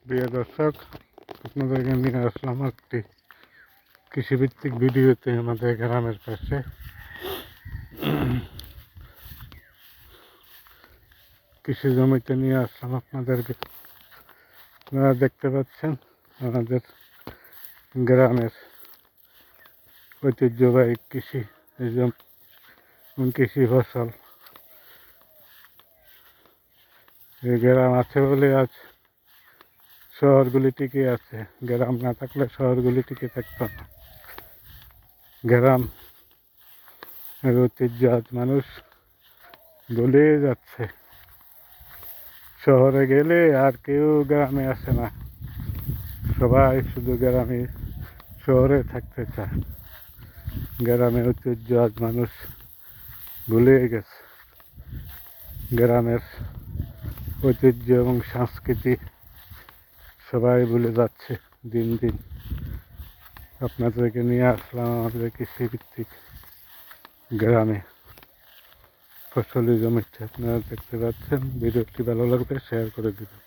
প্রিয় দর্শক, আপনাদেরকে নিয়ে আসলাম একটি কৃষিভিত্তিক ভিডিওতে। আমাদের গ্রামের পাশে কৃষি জমিতে নিয়ে আসলাম আপনাদেরকে। আপনারা দেখতে পাচ্ছেন আমাদের গ্রামের ঐতিহ্যবাহী কৃষি কৃষি ফসল। এই গ্রাম আছে বলে আজ শহরগুলি টিকে আছে। গ্রাম না থাকলে শহরগুলি টিকে থাকতো না। গ্রাম এর ঐতিহ্য আজ মানুষ ভুলে যাচ্ছে। শহরে গেলে আর কেউ গ্রামে আসে না, সবাই শুধু গ্রামে শহরে থাকতে চায়। গ্রামের ঐতিহ্য আজ মানুষ ভুলে গেছে। গ্রামের ঐতিহ্য এবং সংস্কৃতি সবাই ভুলে যাচ্ছে দিন দিন। আপনাদেরকে নিয়ে আসলাম আমাদের কৃষিভিত্তিক গ্রামে ফসলি জমিতে। আপনারা দেখতে পাচ্ছেন। ভিডিওটি ভালো লাগলে শেয়ার করে দিবেন।